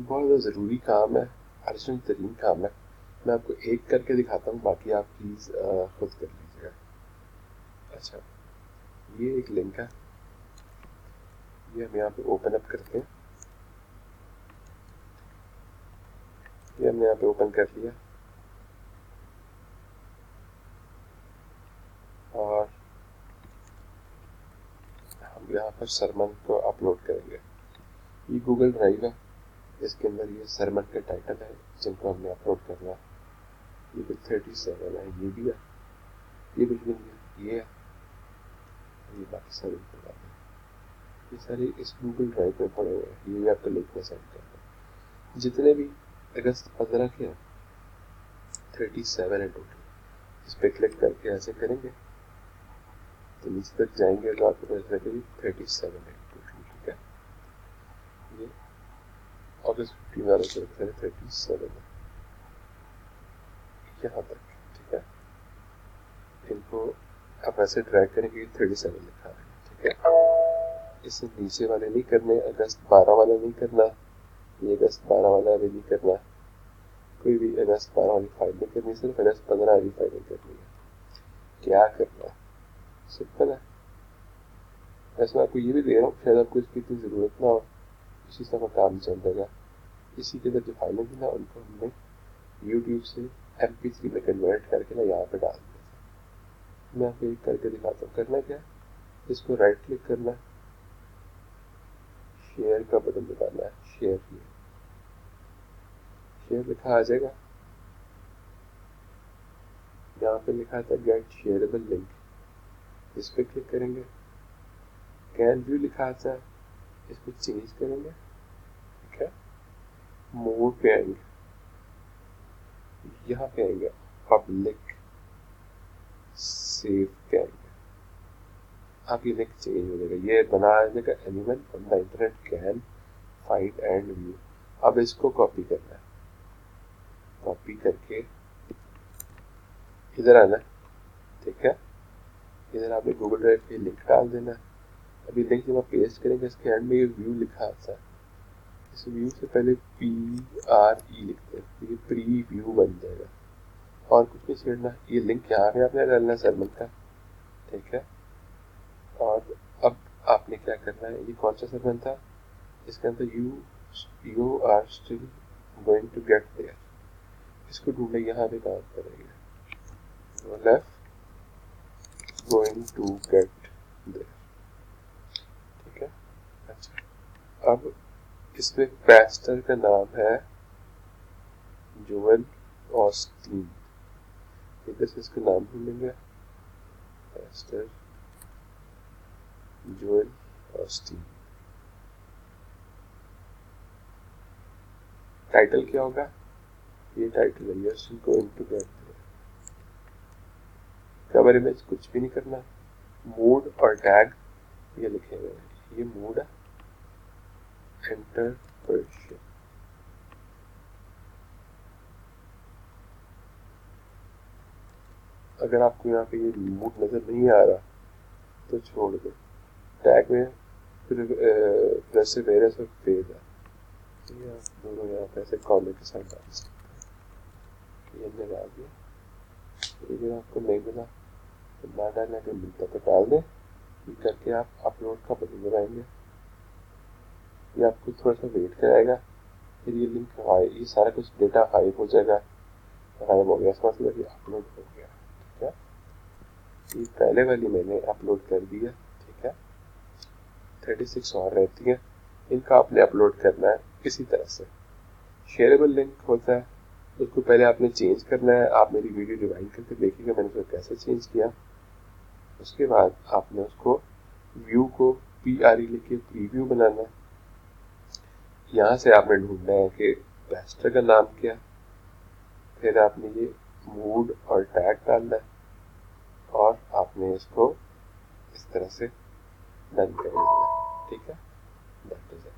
बहुत ज़्यादा ज़रूरी काम है, अर्जेंट तरीन काम है। मैं आपको एक करके दिखाता हूँ, बाकी आप प्लीज़ खुद कर लीजिएगा। अच्छा, ये एक लिंक है, ये हम यहाँ पे ओपन अप करते हैं। ये हमने यहाँ पे ओपन कर लिया और हम यहाँ पर सरमन को अपलोड करेंगे। ये गूगल ड्राइव है, इसके अंदर ये सरमन के टाइटल है जिनको हमने अपलोड करना है। ये कुछ 37 है, ये भी है, ये कुछ भी नहीं है, ये है, ये बाकी सारे ये सारे इस गूगल ड्राइव में पड़े हुए हैं। ये भी आपको लिंक में सेंड करना है। जितने भी अगस्त 15 के हैं 37 है टोटल। इस पर क्लिक करके ऐसे करेंगे तो नीचे तक जाएंगे तो आपको पता चलेगा 37 है टोटल। ठीक है, ये अगस्त 15 वाले से 37 है यहाँ तक। ठीक है, इनको आप ऐसे ड्रैग करेंगे 37 लिखा है। ठीक है, इससे नीचे वाले नहीं करने, अगस्त 12 वाला नहीं करना, ये अगस्त 12 वाला भी नहीं करना, कोई भी अगस्त 12 वाली फाइल नहीं करनी, सिर्फ अगस्त 15 वाली फाइल करनी है। क्या करना है, सिंपल है। वैसे मैं आपको ये भी दे रहा हूँ, शायद आपको इसकी इतनी ज़रूरत ना हो, इसी तरह काम चल जाएगा। इसी के अंदर जो फाइलें थी ना उनको हमने यूट्यूब से MP3 में कन्वर्ट करके ना यहाँ पे डाल दिया। मैं आपको एक करके दिखाता हूँ। करना क्या है, इसको राइट क्लिक करना है, शेयर का बटन दबाना है, शेयर किया, शेयर लिखा आ जाएगा। यहाँ पे लिखा था गेट शेयरेबल लिंक, इस पर क्लिक करेंगे। कैन व्यू लिखा आता है, इसको चेंज करेंगे। ठीक है, मोर पे आएंगे, यहाँ पे आएंगे पब्लिक सेव के आएंगे, आपकी लिंक चेंज हो जाएगा। ये बना जाएगा anyone on the internet can find and view. अब इसको कॉपी करना है, कॉपी करके इधर आना। ठीक है, इधर आपने गूगल ड्राइव पे लिंक डाल देना। अभी लिंक जब आप पेस्ट करेंगे इसके एंड में ये व्यू लिखा आता है, इस व्यू से पहले PRE लिखते हैं, तो ये प्री व्यू बन जाएगा और कुछ नहीं छेड़ना। ये लिंक यहाँ पे आपने डालना है सरमन का। ठीक है, और अब आपने क्या करना है, ये कौन सा सरमन था, इसके अंदर you are still going to get there, इसको ढूंढने यहाँ पे काम करेंगे, left going to get there. ठीक है, अच्छा, अब इसमें पेस्टर का नाम है जोएल ऑस्टीन। इधर से इसका नाम ढूंढेंगे, पेस्टर जोएल ऑस्टीन। टाइटल क्या होगा, ये टाइटल है you are going to get there. Cover image कुछ भी नहीं करना, मोड और टैग ये लिखे हुए हैं, ये मोड है, एंटर वर्जन। अगर आपको यहाँ पे ये मोड नजर नहीं आ रहा तो छोड़ दो। टैग में फिर परसेवेरेंस और फेज है, ये आप दोनों यहाँ पे ऐसे कॉमे के साथ डाल सकते हैं। ये मैंने डाल दिया, अगर आपको नहीं मिला तो ना डालने के मिलता तो डाल दें। ये करके आप अपलोड का बटन दबाएंगे, ये आपको थोड़ा सा वेट कराएगा, फिर ये लिंक ये सारा कुछ डेटा हाइप हो जाएगा। हाइप हो गया, इसका मतलब ये अपलोड हो गया। ठीक है, ये पहले वाली मैंने अपलोड कर दिया। ठीक है, 36 और रहती है, इनका आपने अपलोड करना है इसी तरह से। शेयरेबल लिंक होता है, उसको पहले आपने चेंज करना है। आप मेरी वीडियो रिवाइंड करके देखिएगा मैंने उसको कैसे चेंज किया। उसके बाद आपने उसको व्यू को PRE लिख के प्रीव्यू बनाना है। यहाँ से आपने ढूंढना है कि पेस्टर का नाम क्या, फिर आपने ये मूड और टैग डालना है और आपने इसको इस तरह से डन कर देना। ठीक है, दैट इज इट।